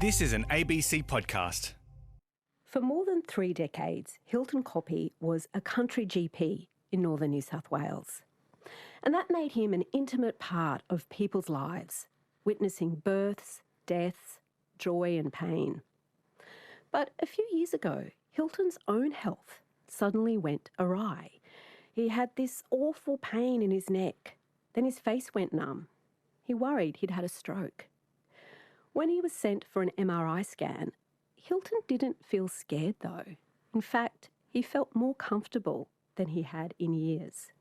This is an ABC podcast. For more than 3 decades, Hilton Koppe was a country GP in northern New South Wales. And that made him an intimate part of people's lives, witnessing births, deaths, joy and pain. But a few years ago, Hilton's own health suddenly went awry. He had this awful pain in his neck. Then his face went numb. He worried he'd had a stroke. When he was sent for an MRI scan, Hilton didn't feel scared though. In fact, he felt more comfortable than he had in years.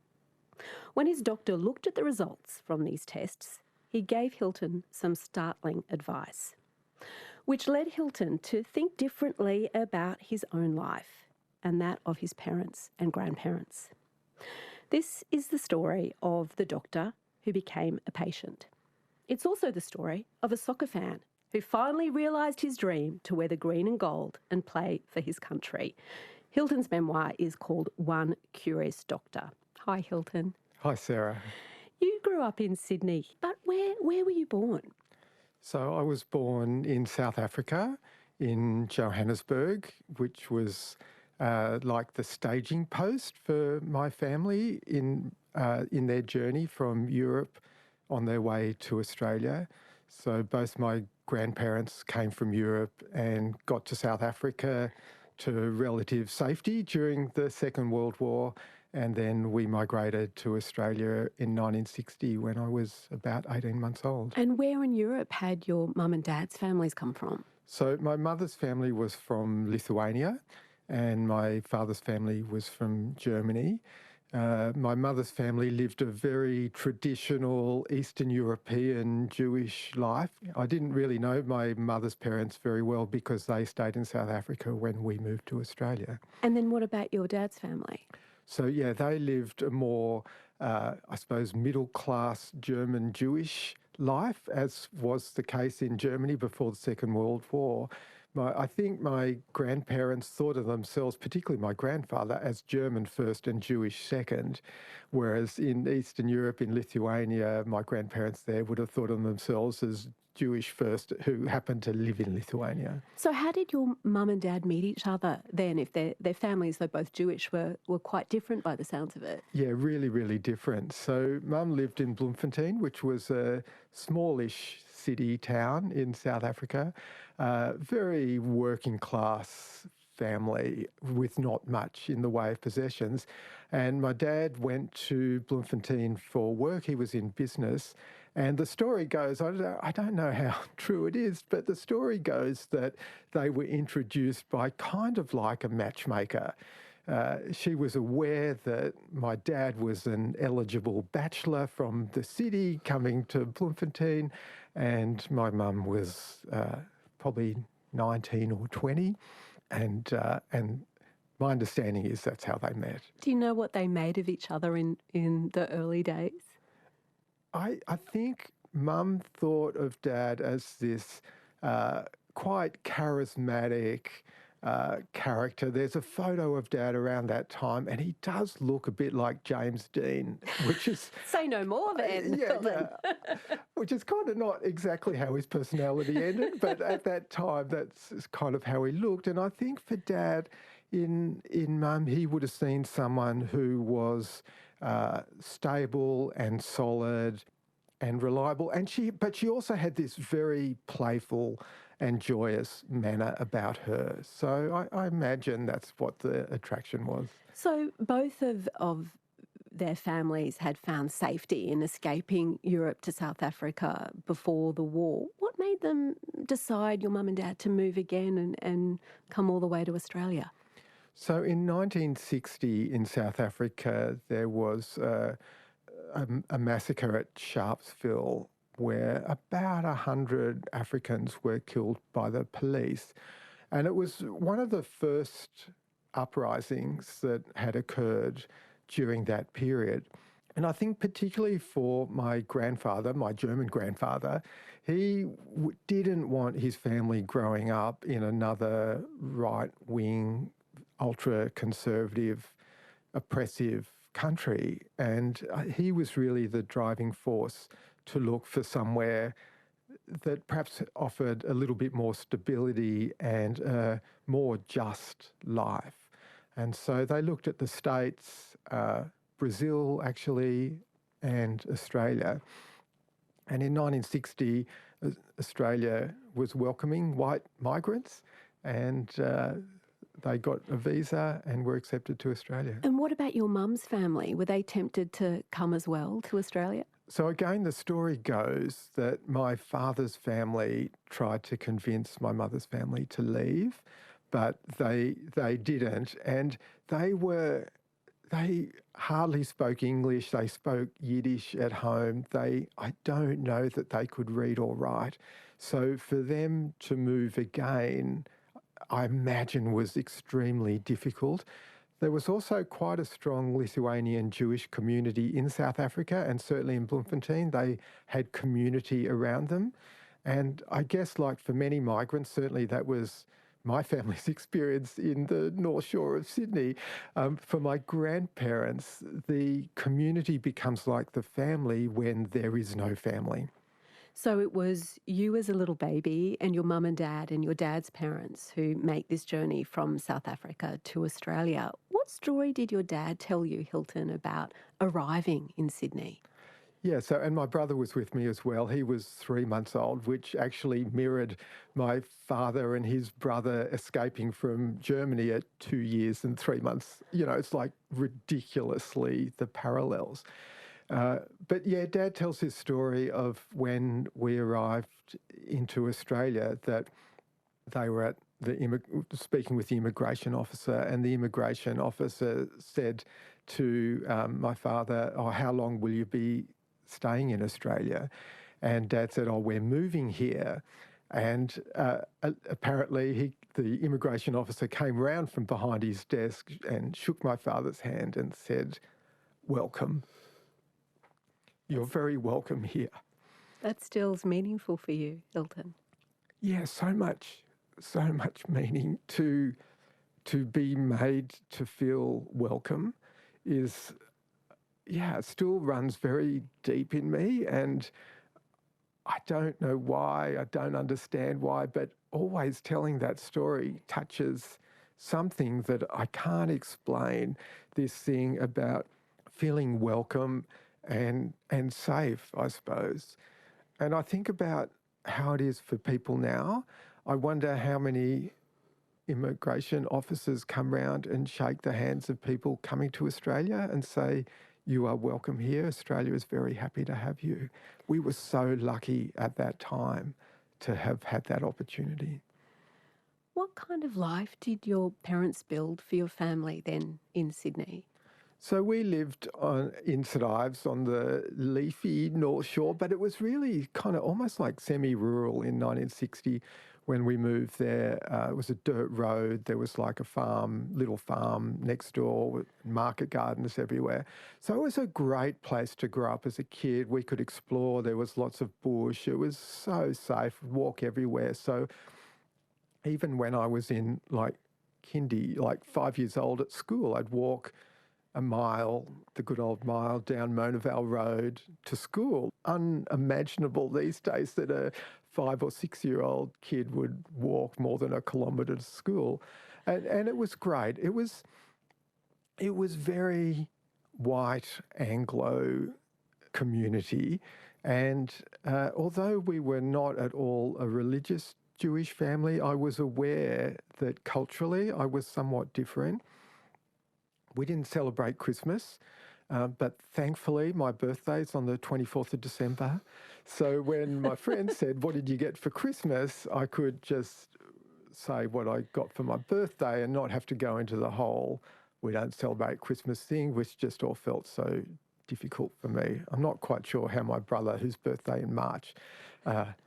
When his doctor looked at the results from these tests, he gave Hilton some startling advice, which led Hilton to think differently about his own life and that of his parents and grandparents. This is the story of the doctor who became a patient. It's also the story of a soccer fan who finally realised his dream to wear the green and gold and play for his country. Hilton's memoir is called One Curious Doctor. Hi, Hilton. Hi, Sarah. You grew up in Sydney, but where were you born? So I was born in South Africa, in Johannesburg, which was like the staging post for my family in their journey from Europe on their way to Australia. So both my grandparents came from Europe and got to South Africa to relative safety during the Second World War. And then we migrated to Australia in 1960 when I was about 18 months old. And where in Europe had your mum and dad's families come from? So my mother's family was from Lithuania and my father's family was from Germany. My mother's family lived a very traditional Eastern European Jewish life. I didn't really know my mother's parents very well because they stayed in South Africa when we moved to Australia. And then what about your dad's family? So, yeah, they lived a more, I suppose, middle-class German Jewish life, as was the case in Germany before the Second World War. I think my grandparents thought of themselves, particularly my grandfather, as German first and Jewish second, whereas in Eastern Europe, in Lithuania, my grandparents there would have thought of themselves as Jewish first, who happened to live in Lithuania. So how did your mum and dad meet each other then, if their families, though both Jewish, were quite different by the sounds of it? Yeah, really, really different. So Mum lived in Bloemfontein, which was a smallish city town in South Africa, very working class family with not much in the way of possessions. And my dad went to Bloemfontein for work. He was in business. And the story goes, I don't know how true it is, but the story goes that they were introduced by kind of like a matchmaker. She was aware that my dad was an eligible bachelor from the city coming to Bloemfontein, and my mum was probably 19 or 20, and my understanding is that's how they met. Do you know what they made of each other in the early days? I think Mum thought of Dad as this quite charismatic character. There's a photo of Dad around that time and he does look a bit like James Dean, which is... Say no more then. Yeah, which is kind of not exactly how his personality ended, but at that time that's kind of how he looked. And I think for Dad, in Mum, he would have seen someone who was stable and solid and reliable. But she also had this very playful and joyous manner about her. So I imagine that's what the attraction was. So both of their families had found safety in escaping Europe to South Africa before the war. What made them decide, your mum and dad, to move again and come all the way to Australia? So in 1960 in South Africa, there was a massacre at Sharpsville where about 100 Africans were killed by the police. And it was one of the first uprisings that had occurred during that period. And I think particularly for my grandfather, my German grandfather, he didn't want his family growing up in another right-wing, ultra-conservative, oppressive country. And he was really the driving force to look for somewhere that perhaps offered a little bit more stability and a more just life. And so they looked at the States, Brazil actually, and Australia. And in 1960, Australia was welcoming white migrants, and they got a visa and were accepted to Australia. And what about your mum's family? Were they tempted to come as well to Australia? So again, the story goes that my father's family tried to convince my mother's family to leave, but they didn't, and they hardly spoke English. They spoke Yiddish at home. I don't know that they could read or write. So for them to move again, I imagine was extremely difficult. There was also quite a strong Lithuanian Jewish community in South Africa, and certainly in Bloemfontein. They had community around them. And I guess, like for many migrants, certainly that was my family's experience in the North Shore of Sydney. For my grandparents, the community becomes like the family when there is no family. So it was you as a little baby and your mum and dad and your dad's parents who make this journey from South Africa to Australia. What story did your dad tell you, Hilton, about arriving in Sydney? Yeah, and my brother was with me as well. He was 3 months old, which actually mirrored my father and his brother escaping from Germany at 2 years and 3 months. It's like ridiculously the parallels. But yeah, Dad tells his story of when we arrived into Australia, that they were at speaking with the immigration officer, and the immigration officer said to my father, "Oh, how long will you be staying in Australia?" And Dad said, "Oh, we're moving here." And apparently the immigration officer came round from behind his desk and shook my father's hand and said, "Welcome. You're very welcome here." That still's meaningful for you, Hilton. Yeah, so much meaning to be made to feel welcome is, yeah, it still runs very deep in me, and I don't know why, I don't understand why, but always telling that story touches something that I can't explain, this thing about feeling welcome and safe, I suppose. And I think about how it is for people now. I wonder how many immigration officers come round and shake the hands of people coming to Australia and say, "You are welcome here. Australia is very happy to have you." We were so lucky at that time to have had that opportunity. What kind of life did your parents build for your family then in Sydney? So we lived in St Ives on the leafy North Shore, but it was really kind of almost like semi-rural in 1960 when we moved there. It was a dirt road. There was like a little farm next door with market gardens everywhere. So it was a great place to grow up as a kid. We could explore. There was lots of bush. It was so safe, walk everywhere. So even when I was in like kindy, like 5 years old at school, I'd walk a mile, the good old mile, down Monavale Road to school. Unimaginable these days that a 5 or 6 year old kid would walk more than a kilometre to school. And it was great. It was very white Anglo community. And although we were not at all a religious Jewish family, I was aware that culturally I was somewhat different. We didn't celebrate Christmas, but thankfully my birthday's on the 24th of December. So when my friend said, "What did you get for Christmas?" I could just say what I got for my birthday and not have to go into the whole "we don't celebrate Christmas" thing, which just all felt so difficult for me. I'm not quite sure how my brother, whose birthday in March,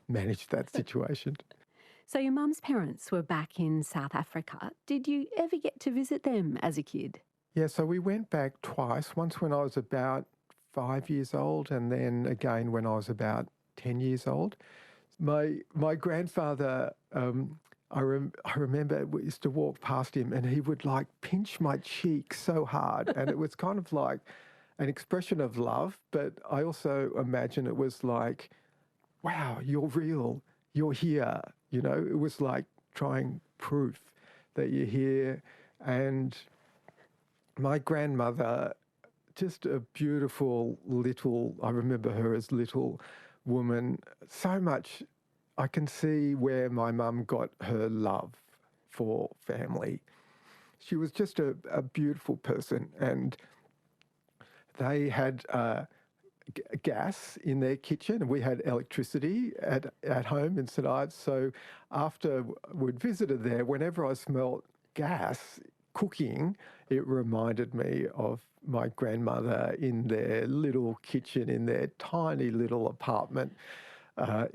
managed that situation. So your mum's parents were back in South Africa. Did you ever get to visit them as a kid? Yeah, so we went back twice, once when I was about 5 years old and then again when I was about 10 years old. My grandfather, I remember we used to walk past him and he would like pinch my cheek so hard, and it was kind of like an expression of love, but I also imagine it was like wow, you're real, you're here. You know, it was like trying proof that you're here. And my grandmother, just a beautiful little, I remember her as little woman, so much I can see where my mum got her love for family. She was just a beautiful person, and they had gas in their kitchen, and we had electricity at home in St Ives. So after we'd visited there, whenever I smelt gas cooking, it reminded me of my grandmother in their little kitchen in their tiny little apartment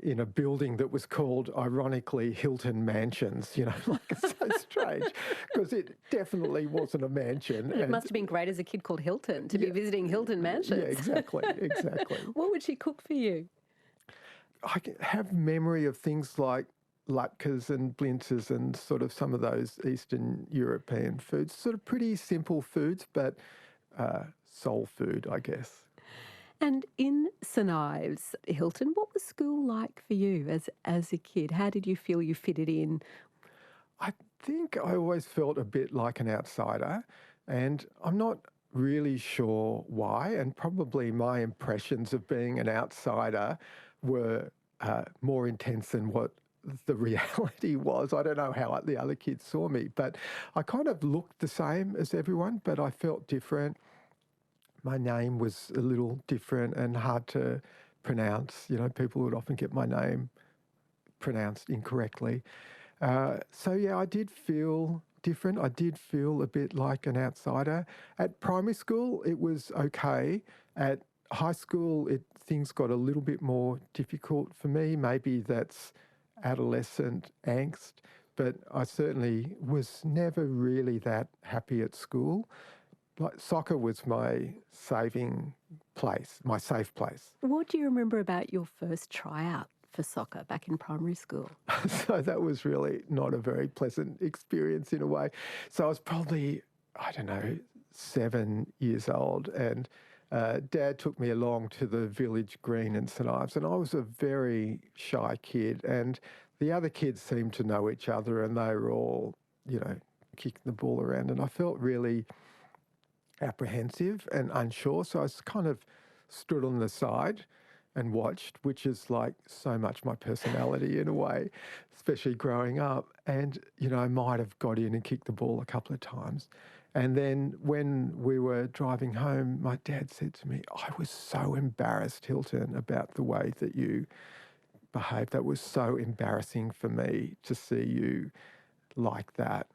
in a building that was called, ironically, Hilton Mansions. You know, like it's so strange because it definitely wasn't a mansion. It must have been great as a kid called Hilton to be visiting Hilton Mansions. Yeah, exactly. What would she cook for you? I have memory of things like latkes and blintzes and sort of some of those Eastern European foods, sort of pretty simple foods, but soul food, I guess. And in St Ives, Hilton, what was school like for you as a kid? How did you feel you fitted in? I think I always felt a bit like an outsider, and I'm not really sure why, and probably my impressions of being an outsider were more intense than what the reality was. I don't know how the other kids saw me, but I kind of looked the same as everyone, but I felt different. My name was a little different and hard to pronounce. You know, people would often get my name pronounced incorrectly. So, yeah, I did feel different. I did feel a bit like an outsider. At primary school, it was okay. At high school, things got a little bit more difficult for me. Maybe that's adolescent angst, but I certainly was never really that happy at school. Like soccer was my saving place, my safe place. What do you remember about your first tryout for soccer back in primary school? So that was really not a very pleasant experience in a way. So I was probably, I don't know, 7 years old, and Dad took me along to the village green in St Ives, and I was a very shy kid, and the other kids seemed to know each other, and they were all, you know, kicking the ball around, and I felt really apprehensive and unsure. So I kind of stood on the side and watched, which is like so much my personality in a way, especially growing up. And, you know, I might have got in and kicked the ball a couple of times. And then when we were driving home, my dad said to me, I was so embarrassed, Hilton, about the way that you behaved. That was so embarrassing for me to see you like that.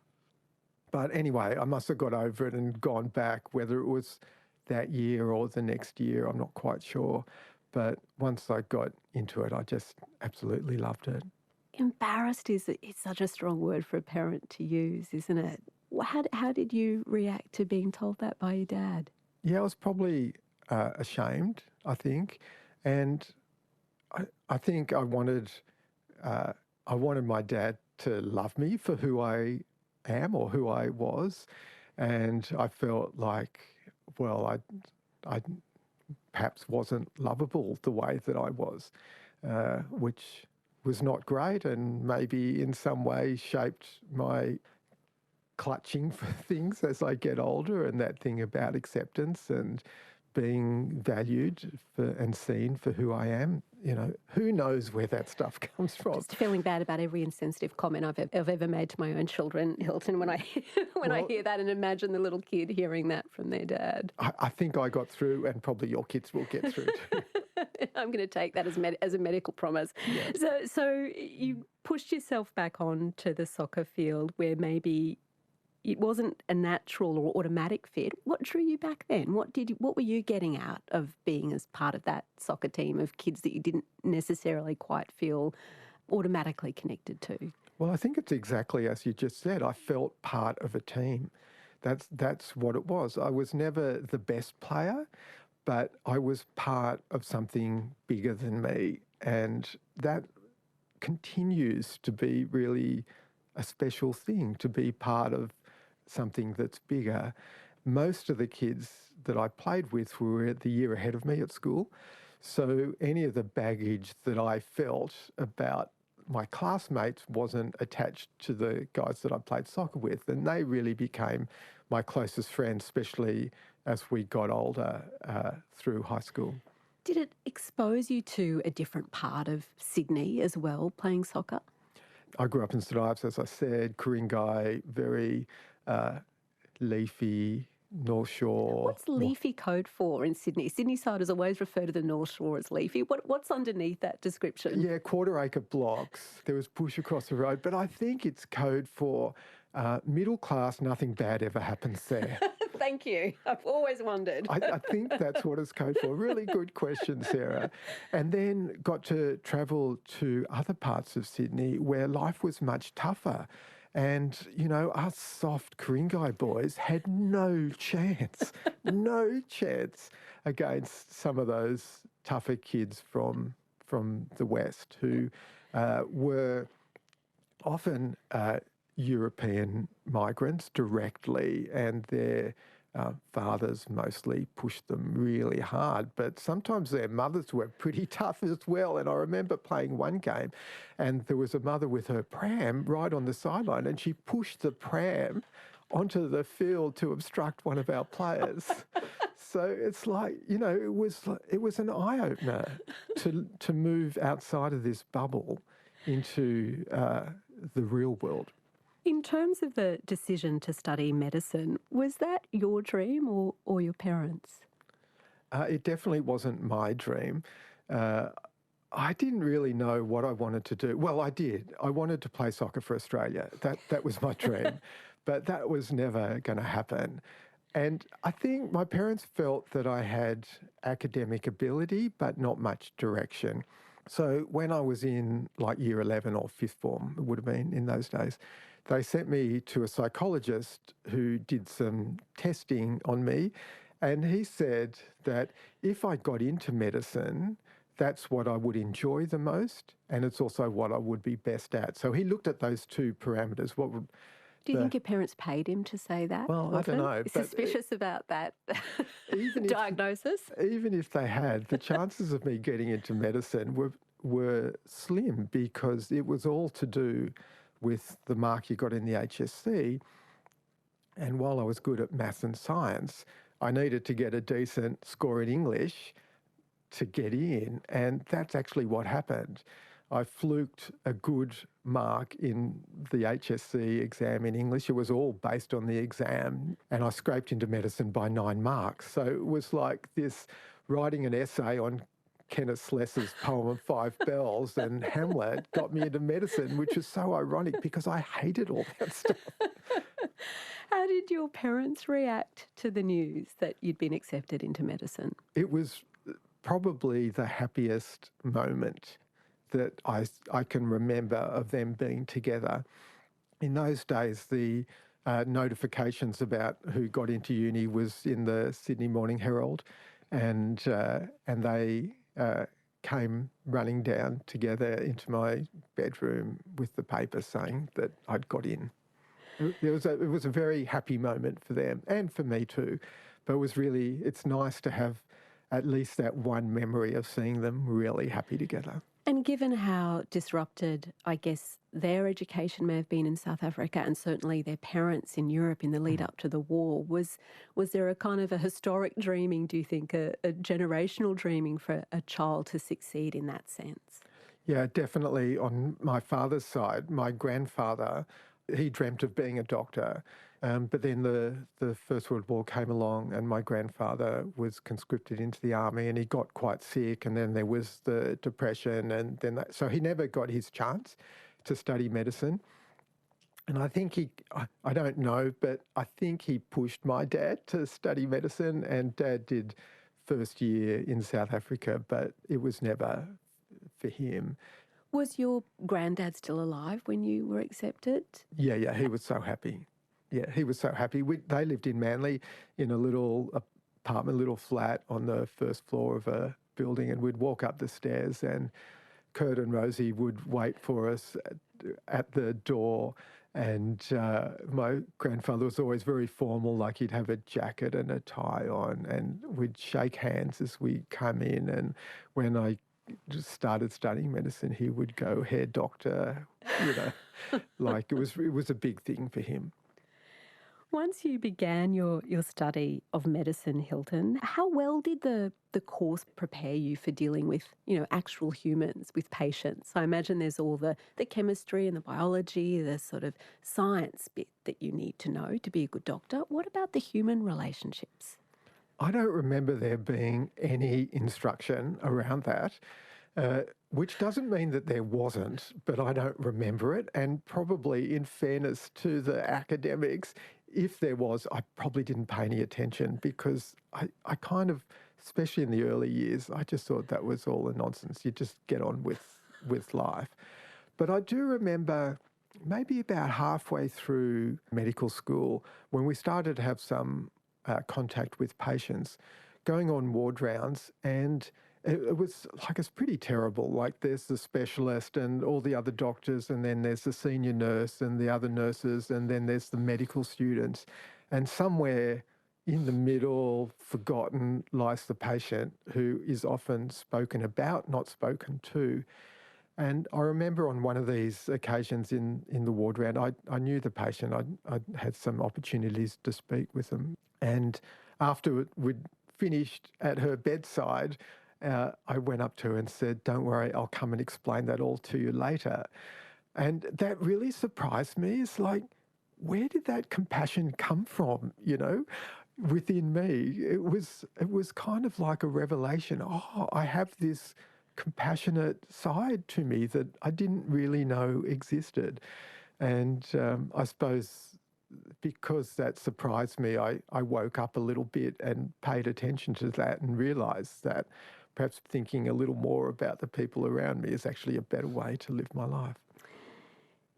But anyway, I must have got over it and gone back, whether it was that year or the next year, I'm not quite sure. But once I got into it, I just absolutely loved it. Embarrassed it's such a strong word for a parent to use, isn't it? How did you react to being told that by your dad? Yeah, I was probably ashamed, I think. And I think I wanted my dad to love me for who I am or who I was, and I felt like, well, I perhaps wasn't lovable the way that I was, which was not great, and maybe in some way shaped my clutching for things as I get older, and that thing about acceptance and being valued and seen for who I am. You know, who knows where that stuff comes from? Just feeling bad about every insensitive comment I've ever made to my own children, Hilton, when I hear that and imagine the little kid hearing that from their dad. I think I got through, and probably your kids will get through too. I'm going to take that as a medical promise. Yeah. So you pushed yourself back onto the soccer field where maybe it wasn't a natural or automatic fit. What drew you back then? What were you getting out of being as part of that soccer team of kids that you didn't necessarily quite feel automatically connected to? Well, I think it's exactly as you just said. I felt part of a team. That's what it was. I was never the best player, but I was part of something bigger than me, and that continues to be really a special thing, to be part of something that's bigger. Most of the kids that I played with were the year ahead of me at school. So any of the baggage that I felt about my classmates wasn't attached to the guys that I played soccer with. And they really became my closest friends, especially as we got older through high school. Did it expose you to a different part of Sydney as well, playing soccer? I grew up in St Ives, as I said, Ku-ring-gai, very leafy, North Shore. What's leafy code for in Sydney? Sydney-siders always refer to the North Shore as leafy. What's underneath that description? Yeah, quarter-acre blocks. There was bush across the road, but I think it's code for middle class, nothing bad ever happens there. Thank you. I've always wondered. I think that's what it's code for. Really good question, Sarah. And then got to travel to other parts of Sydney where life was much tougher. And, you know, us soft Ku-ring-gai boys had no chance against some of those tougher kids from the West who were often European migrants directly, and their fathers mostly pushed them really hard, but sometimes their mothers were pretty tough as well. And I remember playing one game and there was a mother with her pram right on the sideline, and she pushed the pram onto the field to obstruct one of our players. So it's like, you know, it was an eye-opener to move outside of this bubble into the real world. In terms of the decision to study medicine, was that your dream or your parents'? It definitely wasn't my dream. I didn't really know what I wanted to do. Well, I did. I wanted to play soccer for Australia. That was my dream. But that was never going to happen. And I think my parents felt that I had academic ability, but not much direction. So when I was in like year 11 or fifth form, it would have been in those days, they sent me to a psychologist who did some testing on me. And he said that if I got into medicine, that's what I would enjoy the most. And it's also what I would be best at. So he looked at those two parameters. Do you think your parents paid him to say that? Well, I don't know. Suspicious about that diagnosis? Even if they had, the chances of me getting into medicine were slim, because it was all to do with the mark you got in the HSC. And while I was good at maths and science, I needed to get a decent score in English to get in. And that's actually what happened. I fluked a good mark in the HSC exam in English. It was all based on the exam. And I scraped into medicine by 9 marks. So it was like this, writing an essay on Kenneth Slessor's poem of Five Bells and Hamlet got me into medicine, which is so ironic because I hated all that stuff. How did your parents react to the news that you'd been accepted into medicine? It was probably the happiest moment that I can remember of them being together. In those days, the notifications about who got into uni was in the Sydney Morning Herald, and they came running down together into my bedroom with the paper saying that I'd got in. It was a very happy moment for them and for me too. But it's nice to have at least that one memory of seeing them really happy together. And given how disrupted, I guess, their education may have been in South Africa, and certainly their parents in Europe in the lead up to the war, was there a kind of a historic dreaming, do you think, a generational dreaming for a child to succeed in that sense? Yeah, definitely. On my father's side, my grandfather, he dreamt of being a doctor. But then the First World War came along and my grandfather was conscripted into the army and he got quite sick, and then there was the Depression, and then so he never got his chance to study medicine. And I think I don't know, but I think he pushed my dad to study medicine, and Dad did first year in South Africa, but it was never for him. Was your granddad still alive when you were accepted? Yeah, he was so happy. Yeah, he was so happy. They lived in Manly in a little apartment, little flat on the first floor of a building, and we'd walk up the stairs and Kurt and Rosie would wait for us at the door, And my grandfather was always very formal, like he'd have a jacket and a tie on, and we'd shake hands as we come in. And when I just started studying medicine, he would go, "Hair doctor," like it was a big thing for him. Once you began your study of medicine, Hilton, how well did the course prepare you for dealing with, actual humans, with patients? I imagine there's all the chemistry and the biology, the sort of science bit that you need to know to be a good doctor. What about the human relationships? I don't remember there being any instruction around that, which doesn't mean that there wasn't, but I don't remember it. And probably, in fairness to the academics, if there was, I probably didn't pay any attention because I kind of, especially in the early years, I just thought that was all a nonsense. You just get on with life. But I do remember maybe about halfway through medical school when we started to have some contact with patients, going on ward rounds, and it was like, it's pretty terrible. Like, there's the specialist and all the other doctors, and then there's the senior nurse and the other nurses, and then there's the medical students. And somewhere in the middle, forgotten, lies the patient, who is often spoken about, not spoken to. And I remember on one of these occasions in the ward round, I knew the patient. I'd had some opportunities to speak with them. And after we'd finished at her bedside, I went up to her and said, "Don't worry, I'll come and explain that all to you later." And that really surprised me. It's like, where did that compassion come from, within me? It was kind of like a revelation. Oh, I have this compassionate side to me that I didn't really know existed. And I suppose because that surprised me, I woke up a little bit and paid attention to that and realised that perhaps thinking a little more about the people around me is actually a better way to live my life.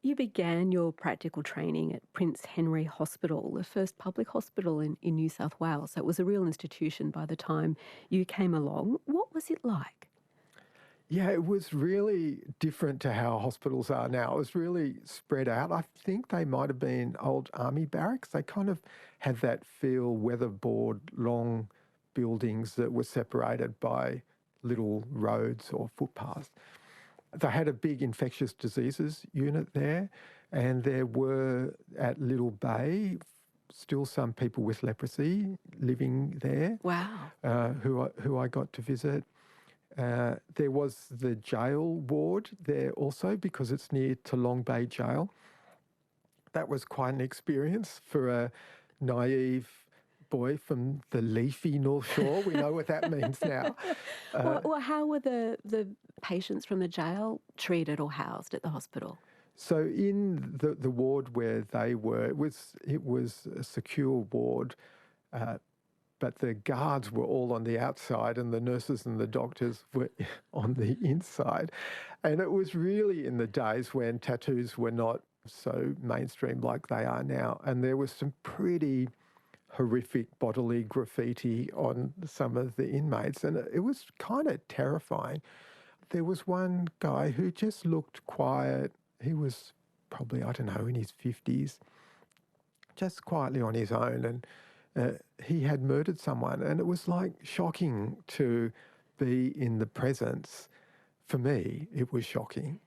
You began your practical training at Prince Henry Hospital, the first public hospital in New South Wales. So it was a real institution by the time you came along. What was it like? Yeah, it was really different to how hospitals are now. It was really spread out. I think they might have been old army barracks. They kind of had that feel, weatherboard, long buildings that were separated by little roads or footpaths. They had a big infectious diseases unit there, and there were at Little Bay still some people with leprosy living there. Wow. Who I got to visit. There was the jail ward there also because it's near to Long Bay Jail. That was quite an experience for a naive boy from the leafy North Shore. We know what that means now. Well, how were the patients from the jail treated or housed at the hospital? So in the ward where they were, it was a secure ward, but the guards were all on the outside and the nurses and the doctors were on the inside. And it was really in the days when tattoos were not so mainstream like they are now. And there was some pretty horrific bodily graffiti on some of the inmates, and it was kind of terrifying. There was one guy who just looked quiet. He was probably, I don't know, in his 50s, just quietly on his own, and he had murdered someone, and it was like shocking to be in the presence. For me, it was shocking.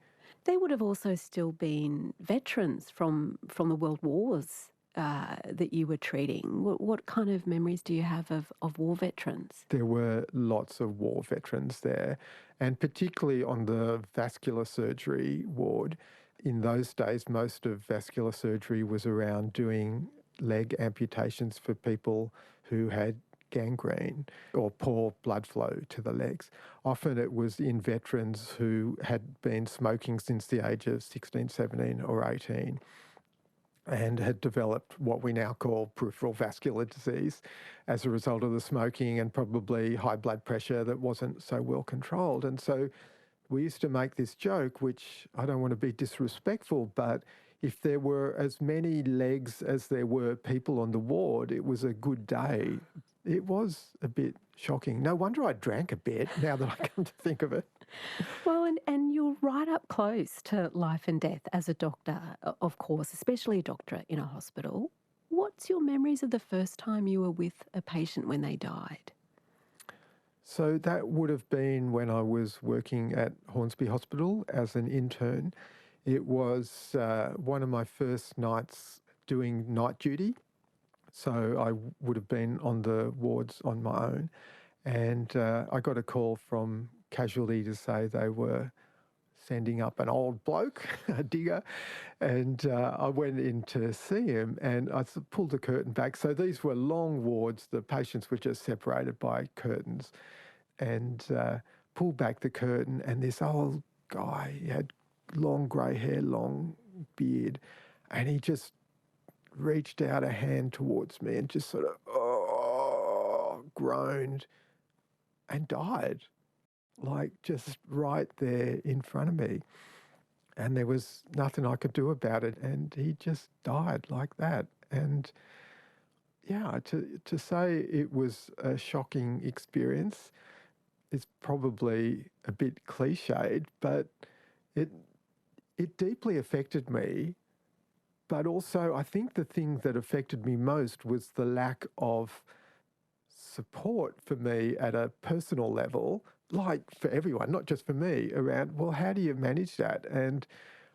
They would have also still been veterans from the World Wars that you were treating. What kind of memories do you have of war veterans? There were lots of war veterans there, and particularly on the vascular surgery ward. In those days, most of vascular surgery was around doing leg amputations for people who had gangrene or poor blood flow to the legs. Often it was in veterans who had been smoking since the age of 16, 17 or 18 and had developed what we now call peripheral vascular disease as a result of the smoking and probably high blood pressure that wasn't so well controlled. And so we used to make this joke, which I don't want to be disrespectful, but if there were as many legs as there were people on the ward, it was a good day. It was a bit shocking. No wonder I drank a bit, now that I come to think of it. Well, and you're right up close to life and death as a doctor, of course, especially a doctor in a hospital. What's your memories of the first time you were with a patient when they died? So that would have been when I was working at Hornsby Hospital as an intern. It was one of my first nights doing night duty. So I would have been on the wards on my own. And I got a call from casualty to say they were sending up an old bloke, a digger, and I went in to see him and I pulled the curtain back. So these were long wards, the patients were just separated by curtains, and pulled back the curtain, and this old guy, he had long grey hair, long beard, and he just reached out a hand towards me and just sort of groaned and died, like just right there in front of me. And there was nothing I could do about it, and he just died like that. And yeah, to say it was a shocking experience is probably a bit cliched, but it deeply affected me. But also, I think the thing that affected me most was the lack of support for me at a personal level, like for everyone, not just for me, around, well, how do you manage that? And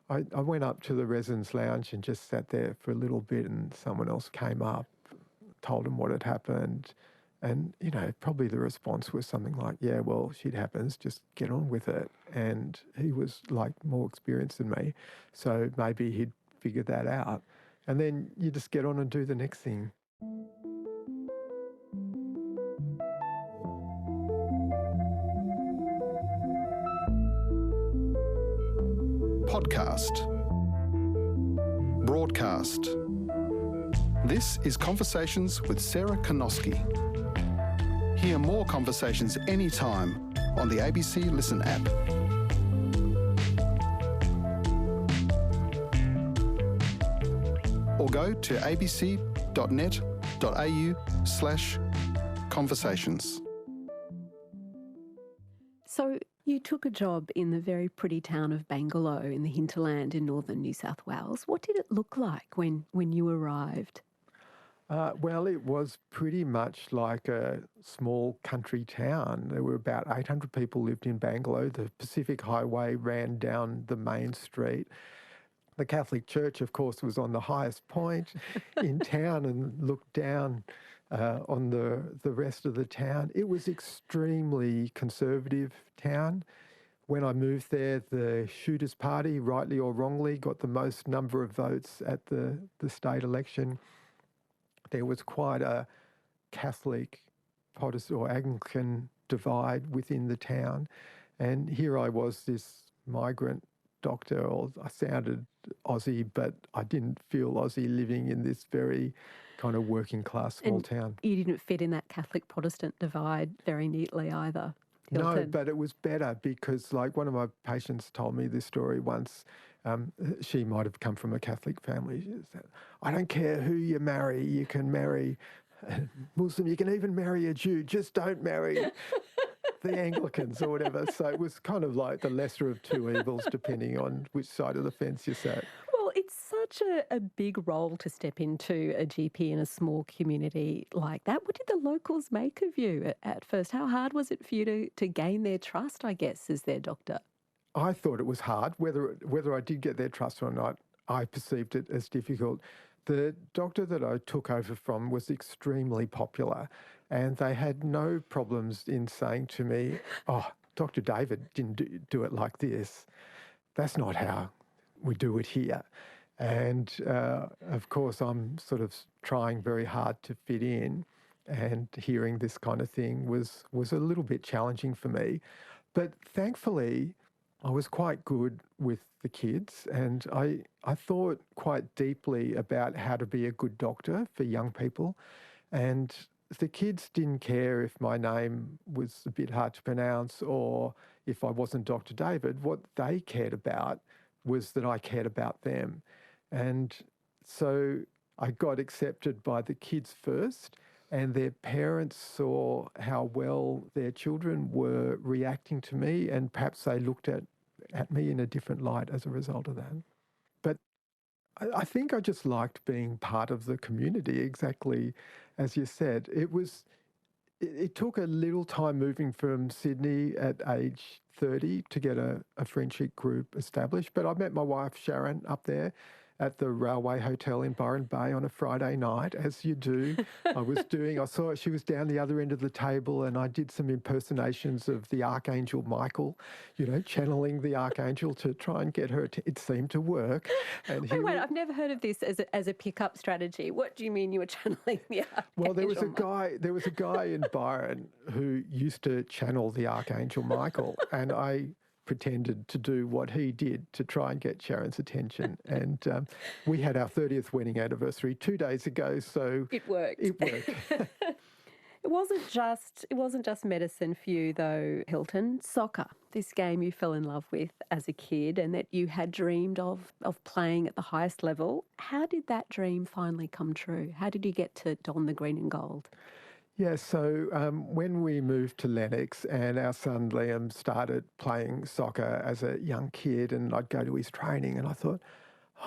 I went up to the residence lounge and just sat there for a little bit, and someone else came up, told him what had happened. And, you know, probably the response was something like, yeah, well, shit happens, just get on with it. And he was like more experienced than me, so maybe he'd figured that out. And then you just get on and do the next thing. Podcast. Broadcast. This is Conversations with Sarah Konoski. Hear more conversations anytime on the ABC Listen app. Or go to abc.net.au/conversations. So you took a job in the very pretty town of Bangalow in the hinterland in northern New South Wales. What did it look like when you arrived? Well, it was pretty much like a small country town. There were about 800 people lived in Bangalow. The Pacific Highway ran down the main street. The Catholic Church, of course, was on the highest point in town and looked down on the rest of the town. It was extremely conservative town. When I moved there, the Shooters Party, rightly or wrongly, got the most number of votes at the state election. There was quite a Catholic, Protestant or Anglican divide within the town. And here I was, this migrant doctor, or I sounded Aussie, but I didn't feel Aussie, living in this very kind of working class small town. You didn't fit in that Catholic Protestant divide very neatly either, Hilton. No, but it was better because, like, one of my patients told me this story once. She might have come from a Catholic family. She said, I don't care who you marry. You can marry a Muslim. You can even marry a Jew. Just don't marry the Anglicans or whatever. So it was kind of like the lesser of two evils, depending on which side of the fence you sat. Well, it's such a big role to step into, a GP in a small community like that. What did the locals make of you at first? How hard was it for you to gain their trust, I guess, as their doctor? I thought it was hard. Whether I did get their trust or not, I perceived it as difficult. The doctor that I took over from was extremely popular, and they had no problems in saying to me, oh, Dr. David didn't do it like this. That's not how we do it here. And of course, I'm sort of trying very hard to fit in, and hearing this kind of thing was a little bit challenging for me. But thankfully, I was quite good with the kids, and I thought quite deeply about how to be a good doctor for young people. And the kids didn't care if my name was a bit hard to pronounce or if I wasn't Dr. David. What they cared about was that I cared about them. And so I got accepted by the kids first, and their parents saw how well their children were reacting to me, and perhaps they looked at me in a different light as a result of that. But I think I just liked being part of the community, exactly as you said. It took a little time moving from Sydney at age 30 to get a friendship group established, but I met my wife Sharon up there at the Railway Hotel in Byron Bay on a Friday night, as you do. I saw she was down the other end of the table, and I did some impersonations of the Archangel Michael, channeling the Archangel to try and get her it seemed to work. And wait, I've never heard of this as a pickup strategy. What do you mean you were channeling the Archangel? Well, there was a guy in Byron who used to channel the Archangel Michael, and I pretended to do what he did to try and get Sharon's attention. And we had our 30th wedding anniversary 2 days ago, so it worked. It worked. It wasn't just medicine for you though, Hilton. Soccer, this game you fell in love with as a kid and that you had dreamed of playing at the highest level. How did that dream finally come true? How did you get to don the green and gold? Yeah, so when we moved to Lennox and our son Liam started playing soccer as a young kid, and I'd go to his training and I thought,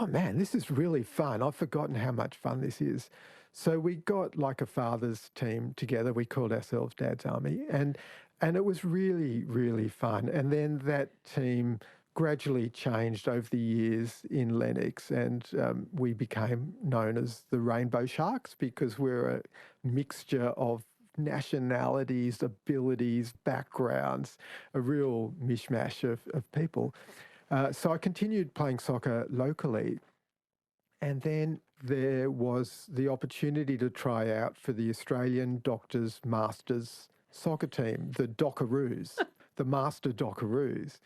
oh man, this is really fun. I've forgotten how much fun this is. So we got like a father's team together. We called ourselves Dad's Army, and it was really, really fun. And then that team gradually changed over the years in Lennox, and we became known as the Rainbow Sharks because we're a mixture of nationalities, abilities, backgrounds, a real mishmash of people. So I continued playing soccer locally, and then there was the opportunity to try out for the Australian Doctors Masters soccer team, the Dockeroos. The Master Dockeroos.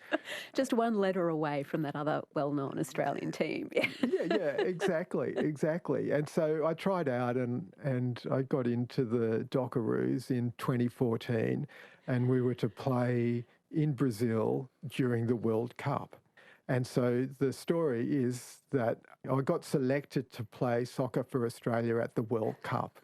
Just one letter away from that other well-known Australian team. Yeah, exactly. And so I tried out and I got into the Dockeroos in 2014, and we were to play in Brazil during the World Cup. And so the story is that I got selected to play soccer for Australia at the World Cup,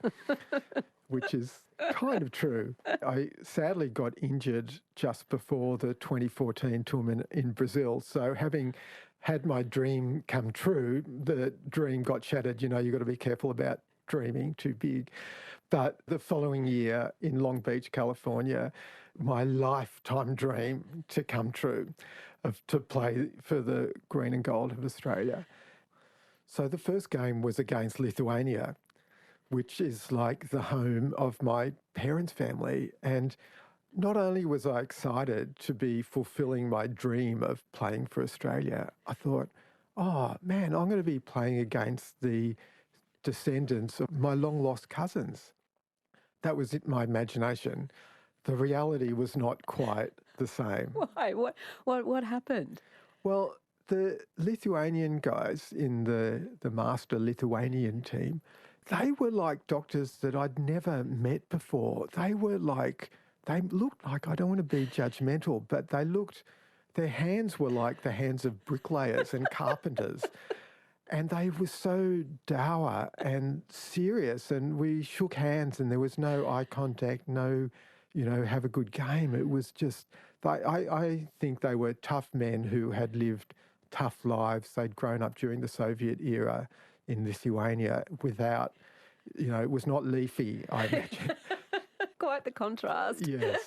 which is kind of true. I sadly got injured just before the 2014 tournament in Brazil. So having had my dream come true, the dream got shattered. You've got to be careful about dreaming too big. But the following year in Long Beach, California, my lifetime dream to come true to play for the green and gold of Australia. So the first game was against Lithuania, which is like the home of my parents' family. And not only was I excited to be fulfilling my dream of playing for Australia, I thought, oh man, I'm going to be playing against the descendants of my long-lost cousins. That was my imagination. The reality was not quite the same. Why? What happened? Well, the Lithuanian guys in the master Lithuanian team, they were like doctors that I'd never met before. They looked like, I don't want to be judgmental, but their hands were like the hands of bricklayers and carpenters. And they were so dour and serious, and we shook hands and there was no eye contact, no, have a good game. It was just, I think they were tough men who had lived tough lives. They'd grown up during the Soviet era in Lithuania without, it was not leafy, I imagine. Quite the contrast. Yes.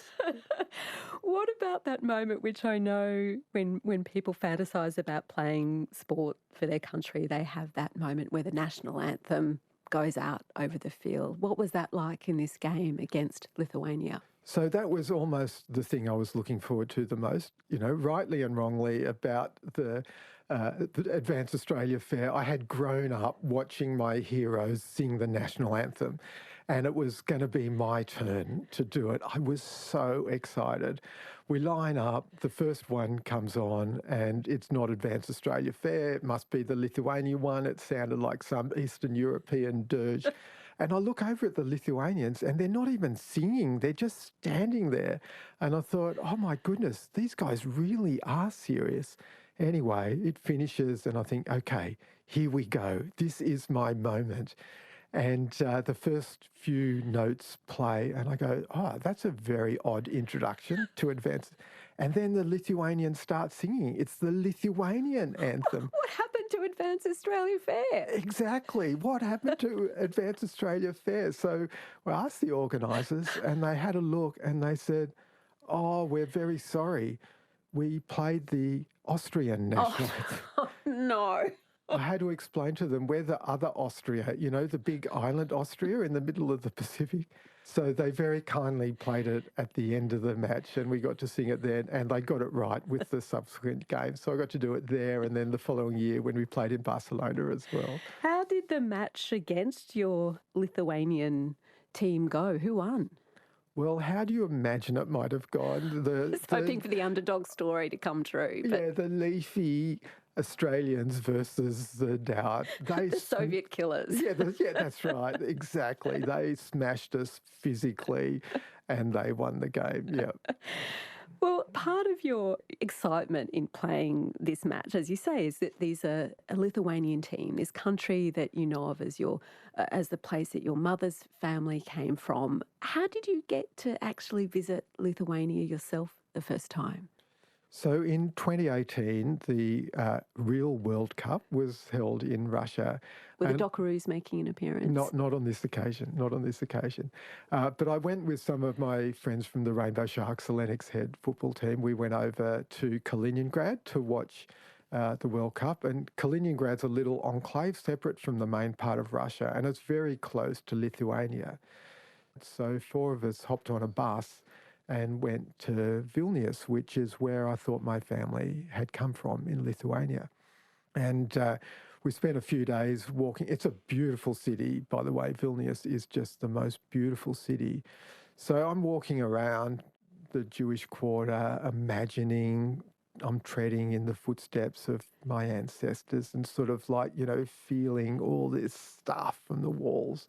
What about that moment, which I know when people fantasize about playing sport for their country, they have that moment where the national anthem goes out over the field. What was that like in this game against Lithuania? So that was almost the thing I was looking forward to the most, rightly and wrongly about the Advance Australia Fair. I had grown up watching my heroes sing the national anthem, and it was going to be my turn to do it. I was so excited. We line up, the first one comes on, and it's not Advance Australia Fair. It must be the Lithuania one. It sounded like some Eastern European dirge. And I look over at the Lithuanians and they're not even singing, they're just standing there. And I thought, oh my goodness, these guys really are serious. Anyway, it finishes and I think, okay, here we go. This is my moment. And the first few notes play, and I go, oh, that's a very odd introduction to advance. And then the Lithuanians start singing. It's the Lithuanian anthem. What happened to Advance Australia Fair? Exactly. What happened to Advance Australia Fair? So we asked the organisers, and they had a look, and they said, oh, we're very sorry. We played the Austrian national anthem. Oh, no. I had to explain to them we're the other Austria, you know, the big island Austria in the middle of the Pacific. So they very kindly played it at the end of the match, and we got to sing it then, and they got it right with the subsequent games. So I got to do it there, and then the following year when we played in Barcelona as well. How did the match against your Lithuanian team go? Who won? Well, how do you imagine it might have gone? Just hoping for the underdog story to come true. But yeah, the leafy Australians versus the Dowd. the Soviet killers. Yeah, that's right. Exactly. They smashed us physically and they won the game. Yeah. Well, part of your excitement in playing this match, as you say, is that these are a Lithuanian team, this country that you know of as the place that your mother's family came from. How did you get to actually visit Lithuania yourself the first time? So in 2018, the real World Cup was held in Russia. Were the Dockeroos making an appearance? Not on this occasion, not on this occasion. But I went with some of my friends from the Rainbow Sharks, the Lennox Head football team. We went over to Kaliningrad to watch the World Cup. And Kaliningrad's a little enclave separate from the main part of Russia, and it's very close to Lithuania. So 4 of us hopped on a bus and went to Vilnius, which is where I thought my family had come from in Lithuania. And we spent a few days walking. It's a beautiful city, by the way. Vilnius is just the most beautiful city. So I'm walking around the Jewish quarter, imagining I'm treading in the footsteps of my ancestors and sort of like, you know, feeling all this stuff from the walls.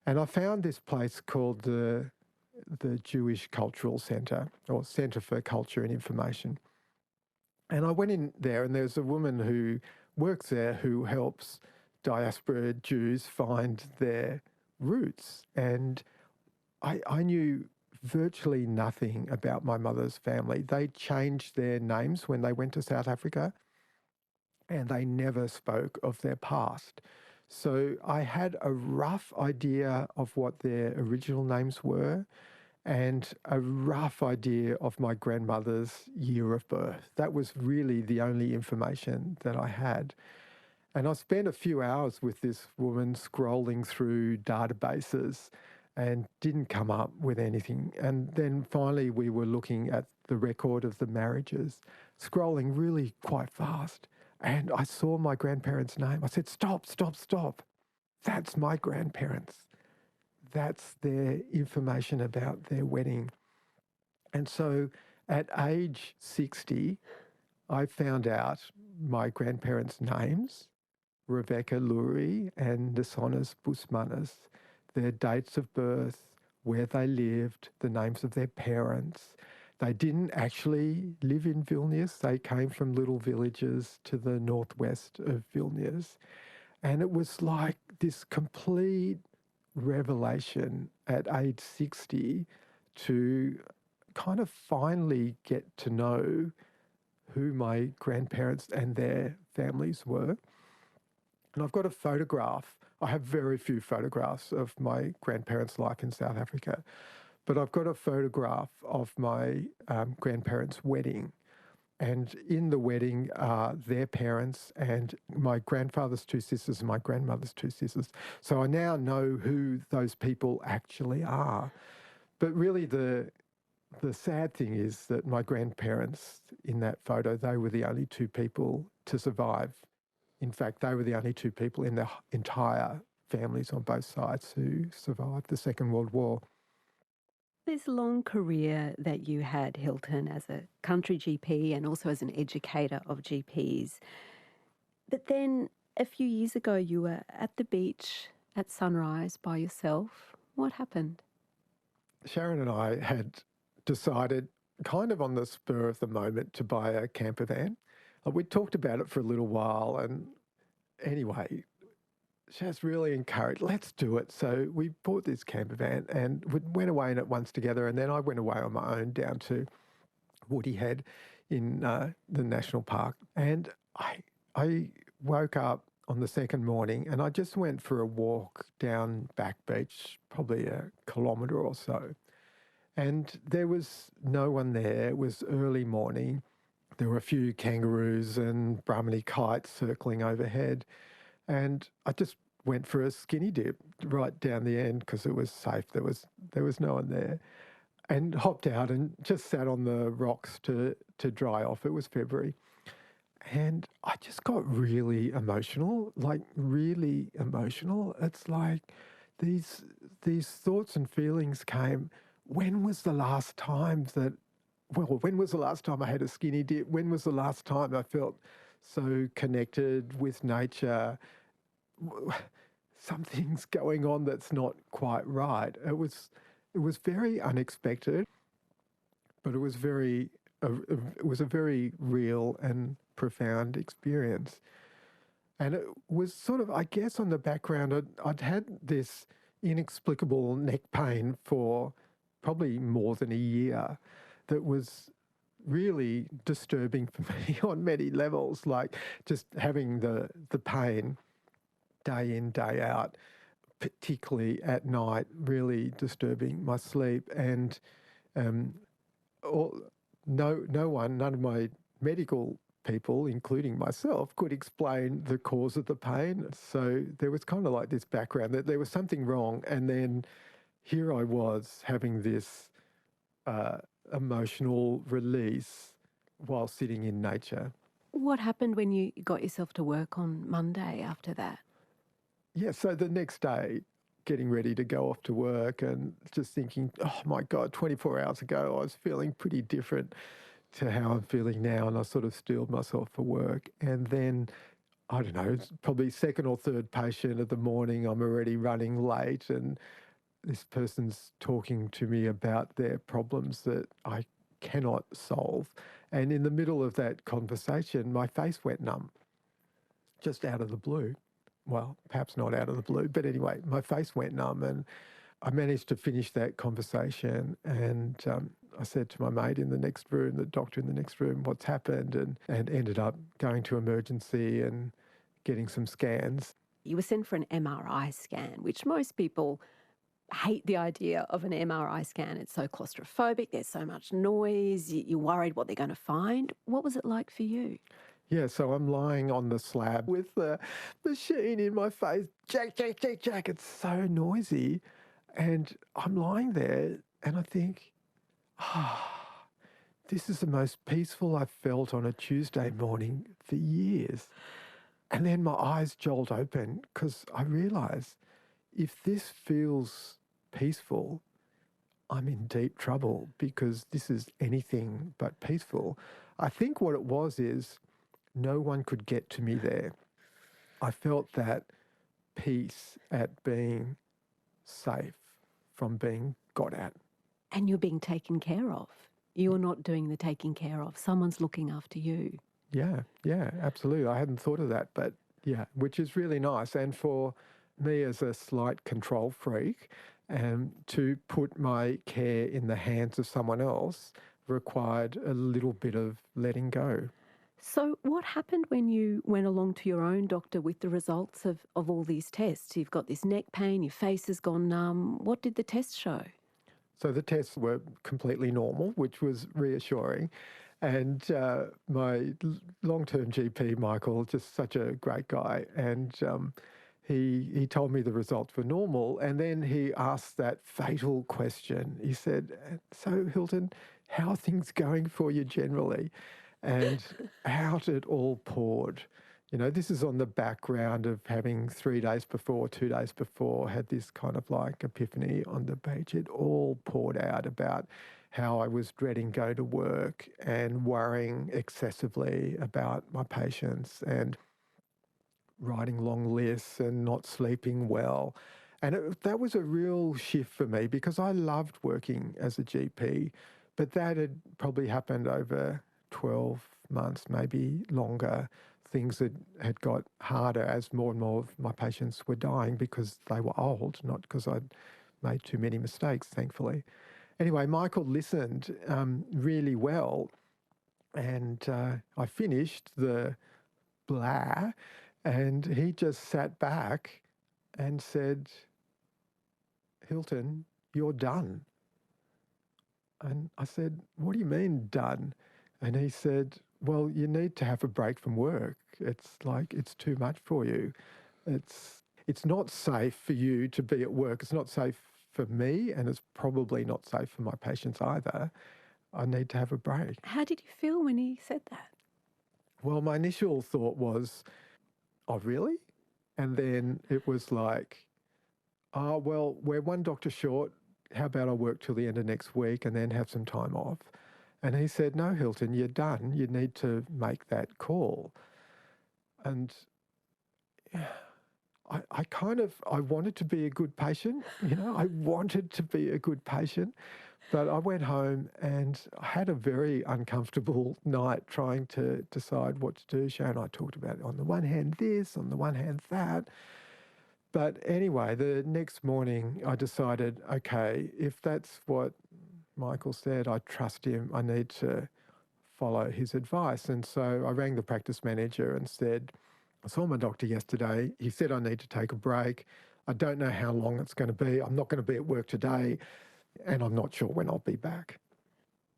And I found this place called the Jewish Cultural Centre, or Centre for Culture and Information. And I went in there, and there's a woman who works there who helps diaspora Jews find their roots. And I knew virtually nothing about my mother's family. They changed their names when they went to South Africa, and they never spoke of their past. So I had a rough idea of what their original names were and a rough idea of my grandmother's year of birth. That was really the only information that I had. And I spent a few hours with this woman scrolling through databases and didn't come up with anything. And then finally we were looking at the record of the marriages, scrolling really quite fast. And I saw my grandparents' name. I said, stop. That's my grandparents. That's their information about their wedding. And so at age 60, I found out my grandparents' names, Rebecca Lurie and Nisonas Busmanas, their dates of birth, where they lived, the names of their parents. They didn't actually live in Vilnius. They came from little villages to the northwest of Vilnius. And it was like this complete revelation at age 60 to kind of finally get to know who my grandparents and their families were. And I've got a photograph. I have very few photographs of my grandparents' life in South Africa, but I've got a photograph of my grandparents' wedding. And in the wedding are their parents and my grandfather's 2 sisters and my grandmother's 2 sisters. So I now know who those people actually are. But really the sad thing is that my grandparents in that photo, they were the only 2 people to survive. In fact, they were the only 2 people in their entire families on both sides who survived the Second World War. This long career that you had, Hilton, as a country GP and also as an educator of GPs. But then a few years ago, you were at the beach at sunrise by yourself. What happened? Sharon and I had decided, kind of on the spur of the moment, to buy a camper van. We talked about it for a little while, and anyway, just really encouraged, let's do it. So we bought this camper van and we went away in it once together, and then I went away on my own down to Woody Head in the national park. And I woke up on the second morning and I just went for a walk down Back Beach, probably a kilometre or so. And there was no one there. It was early morning. There were a few kangaroos and Brahminy kites circling overhead. And I just went for a skinny dip right down the end because it was safe. There was no one there. And hopped out and just sat on the rocks to dry off. It was February. And I just got really emotional, like really emotional. It's like these thoughts and feelings came. When was the last time I had a skinny dip? When was the last time I felt so connected with nature? Something's going on that's not quite right. It was very unexpected, but it was a very real and profound experience. And it was sort of, I guess, on the background, I'd had this inexplicable neck pain for probably more than a year that was really disturbing for me on many levels, like just having the pain day in, day out, particularly at night, really disturbing my sleep. And none of my medical people, including myself, could explain the cause of the pain. So there was kind of like this background that there was something wrong. And then here I was having this emotional release while sitting in nature. What happened when you got yourself to work on Monday after that? Yeah, so the next day, getting ready to go off to work and just thinking, oh my God, 24 hours ago, I was feeling pretty different to how I'm feeling now. And I sort of steeled myself for work. And then, I don't know, it's probably second or third patient of the morning, I'm already running late. And this person's talking to me about their problems that I cannot solve. And in the middle of that conversation, my face went numb, just out of the blue. Well, perhaps not out of the blue, but anyway, my face went numb, and I managed to finish that conversation. And I said to my mate in the next room, the doctor in the next room, what's happened, and ended up going to emergency and getting some scans. You were sent for an MRI scan, which most people hate the idea of an MRI scan. It's so claustrophobic, there's so much noise, you're worried what they're going to find. What was it like for you? Yeah, so I'm lying on the slab with the machine in my face. Jack, Jack, Jack, Jack. It's so noisy. And I'm lying there and I think, this is the most peaceful I've felt on a Tuesday morning for years. And then my eyes jolt open because I realise if this feels peaceful, I'm in deep trouble because this is anything but peaceful. I think what it was is no one could get to me there. I felt that peace at being safe from being got at. And you're being taken care of. You're not doing the taking care of. Someone's looking after you. Yeah, absolutely. I hadn't thought of that, but yeah, which is really nice. And for me as a slight control freak, to put my care in the hands of someone else required a little bit of letting go. So what happened when you went along to your own doctor with the results of all these tests? You've got this neck pain, your face has gone numb. What did the tests show? So the tests were completely normal, which was reassuring. And my long-term GP, Michael, just such a great guy, and he told me the results were normal. And then he asked that fatal question. He said, so Hilton, how are things going for you generally? And out it all poured. You know, this is on the background of having 2 days before, had this kind of like epiphany on the beach. It all poured out about how I was dreading going to work and worrying excessively about my patients and writing long lists and not sleeping well. And that was a real shift for me because I loved working as a GP, but that had probably happened over 12 months, maybe longer, things had got harder as more and more of my patients were dying because they were old, not because I'd made too many mistakes, thankfully. Anyway, Michael listened really well, and I finished the blah, and he just sat back and said, "Hilton, you're done." And I said, "What do you mean done?" And he said, "Well, you need to have a break from work. It's like it's too much for you. It's not safe for you to be at work. It's not safe for me, and it's probably not safe for my patients either. I need to have a break." How did you feel when he said that? Well, my initial thought was, "Oh, really?" And then it was like, "Oh, well, we're one doctor short. How about I work till the end of next week and then have some time off?" And he said, "No, Hilton, you're done. You need to make that call." And I wanted to be a good patient, I wanted to be a good patient, but I went home and I had a very uncomfortable night trying to decide what to do. Sharon and I talked about, on the one hand this, on the one hand that. But anyway, the next morning I decided, okay, if that's what Michael said, I trust him, I need to follow his advice. And so I rang the practice manager and said, "I saw my doctor yesterday. He said I need to take a break. I don't know how long it's going to be. I'm not going to be at work today, and I'm not sure when I'll be back."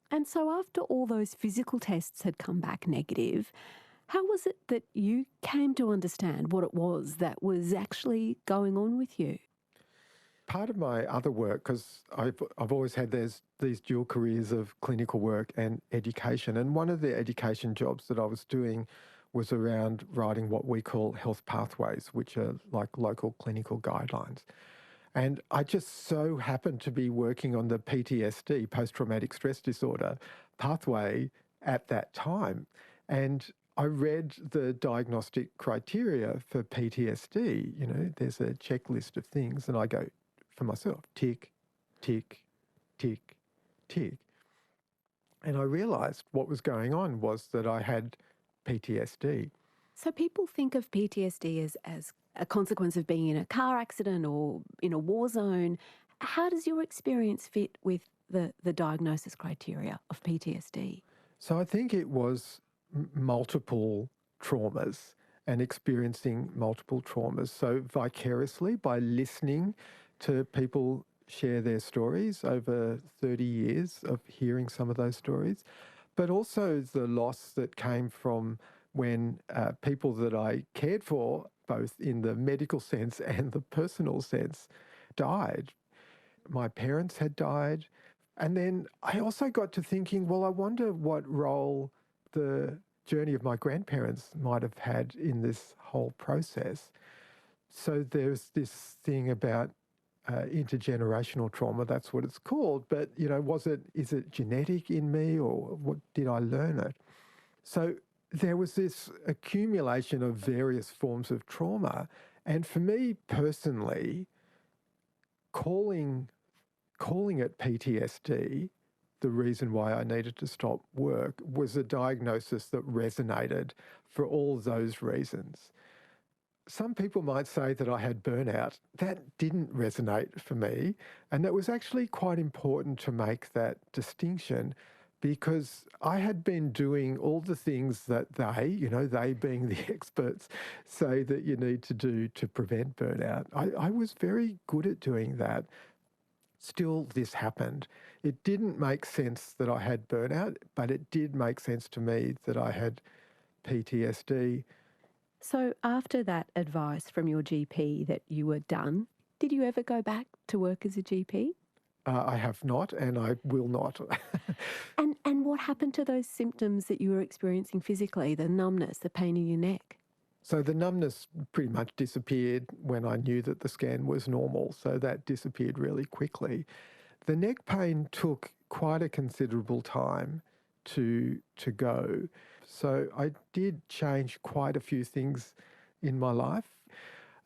And so after all those physical tests had come back negative, how was it that you came to understand what it was that was actually going on with you? Part of my other work, because I've always had these dual careers of clinical work and education, and one of the education jobs that I was doing was around writing what we call health pathways, which are like local clinical guidelines. And I just so happened to be working on the PTSD, post-traumatic stress disorder, pathway at that time. And I read the diagnostic criteria for PTSD. There's a checklist of things, and I go for myself, tick, tick, tick, tick. And I realised what was going on was that I had PTSD. So people think of PTSD as a consequence of being in a car accident or in a war zone. How does your experience fit with the diagnosis criteria of PTSD? So I think it was multiple traumas and experiencing multiple traumas. So vicariously, by listening to people share their stories over 30 years of hearing some of those stories, but also the loss that came from when people that I cared for, both in the medical sense and the personal sense, died. My parents had died. And then I also got to thinking, well, I wonder what role the journey of my grandparents might have had in this whole process. So there's this thing about intergenerational trauma, that's what it's called. But, is it genetic in me, or what did I learn it? So there was this accumulation of various forms of trauma. And for me personally, calling it PTSD, the reason why I needed to stop work, was a diagnosis that resonated for all those reasons. Some people might say that I had burnout. That didn't resonate for me. And it was actually quite important to make that distinction, because I had been doing all the things that they being the experts, say that you need to do to prevent burnout. I was very good at doing that. Still, this happened. It didn't make sense that I had burnout, but it did make sense to me that I had PTSD. So after that advice from your GP that you were done, did you ever go back to work as a GP? I have not, and I will not. And what happened to those symptoms that you were experiencing physically, the numbness, the pain in your neck? So the numbness pretty much disappeared when I knew that the scan was normal, so that disappeared really quickly. The neck pain took quite a considerable time to go. So I did change quite a few things in my life.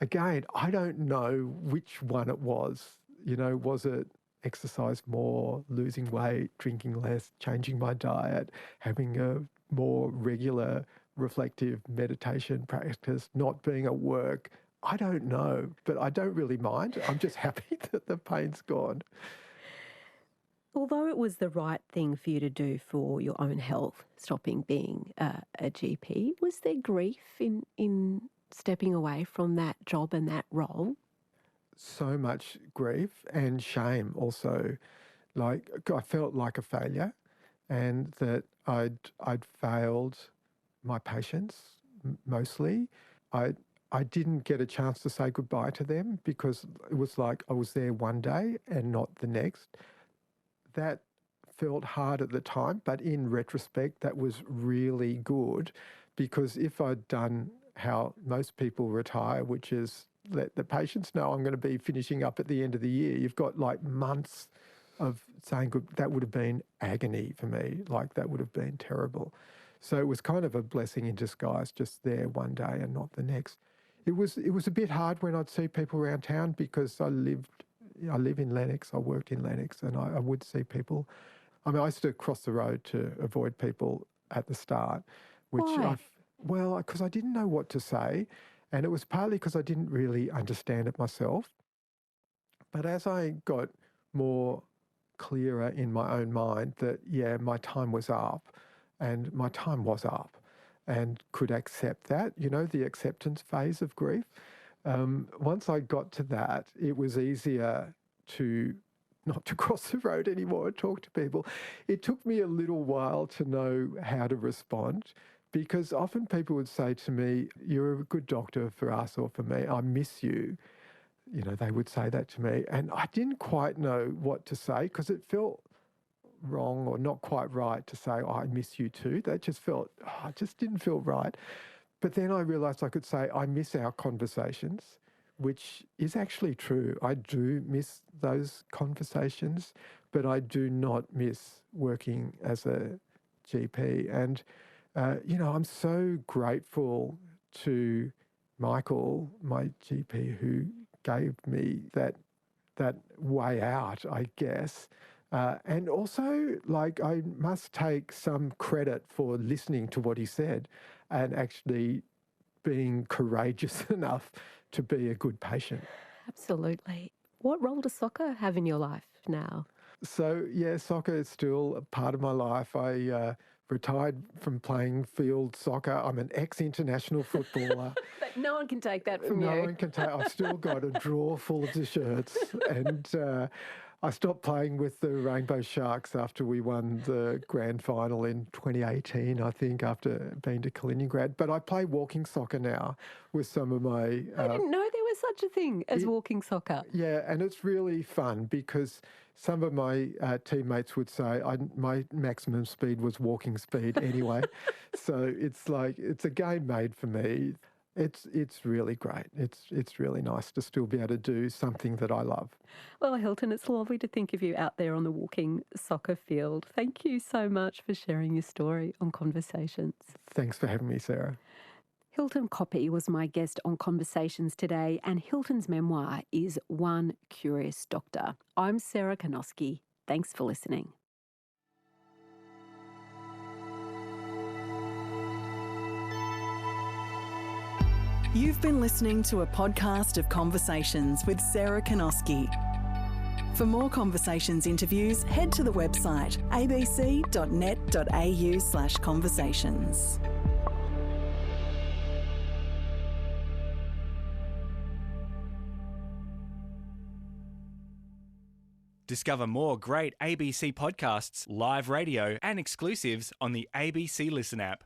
Again, I don't know which one it was. Was it exercise more, losing weight, drinking less, changing my diet, having a more regular reflective meditation practice not being at work, I don't know, but I don't really mind. I'm just happy that the pain's gone. Although it was the right thing for you to do for your own health, stopping being a GP, was there grief in stepping away from that job and that role? So much grief and shame also. Like, I felt like a failure and that I'd failed my patients mostly. I didn't get a chance to say goodbye to them because it was like I was there one day and not the next. That felt hard at the time, but in retrospect, that was really good because if I'd done how most people retire, which is let the patients know I'm going to be finishing up at the end of the year, you've got like months of saying good, that would have been agony for me. Like that would have been terrible. So it was kind of a blessing in disguise, just there one day and not the next. It was a bit hard when I'd see people around town because I live in Lennox, I worked in Lennox, and I would see people. I mean, I used to cross the road to avoid people at the start, which Why? because I didn't know what to say, and it was partly because I didn't really understand it myself. But as I got more clearer in my own mind that, yeah, my time was up, and my time was up, and could accept that, the acceptance phase of grief. Once I got to that, it was easier to not to cross the road anymore and talk to people. It took me a little while to know how to respond because often people would say to me, "You're a good doctor for us or for me. I miss you." They would say that to me. And I didn't quite know what to say because it felt wrong or not quite right to say, "Oh, I miss you too." That just it just didn't feel right. But then I realised I could say, I miss our conversations, which is actually true. I do miss those conversations, but I do not miss working as a GP. And, I'm so grateful to Michael, my GP, who gave me that way out, I guess. And also, I must take some credit for listening to what he said and actually being courageous enough to be a good patient. Absolutely. What role does soccer have in your life now? So, yeah, soccer is still a part of my life. I retired from playing field soccer. I'm an ex-international footballer. But no one can take that from No you. one can take. I've still got a drawer full of the shirts, and I stopped playing with the Rainbow Sharks after we won the grand final in 2018, I think, after being to Kaliningrad. But I play walking soccer now with some of my... I didn't know there was such a thing as walking soccer. Yeah, and it's really fun because some of my teammates would say my maximum speed was walking speed anyway. So it's a game made for me. It's really great. It's really nice to still be able to do something that I love. Well, Hilton, it's lovely to think of you out there on the walking soccer field. Thank you so much for sharing your story on Conversations. Thanks for having me, Sarah. Hilton Koppe was my guest on Conversations today, and Hilton's memoir is One Curious Doctor. I'm Sarah Konoski. Thanks for listening. You've been listening to a podcast of Conversations with Sarah Konoski. For more Conversations interviews, head to the website abc.net.au/conversations. Discover more great ABC podcasts, live radio, and exclusives on the ABC Listen app.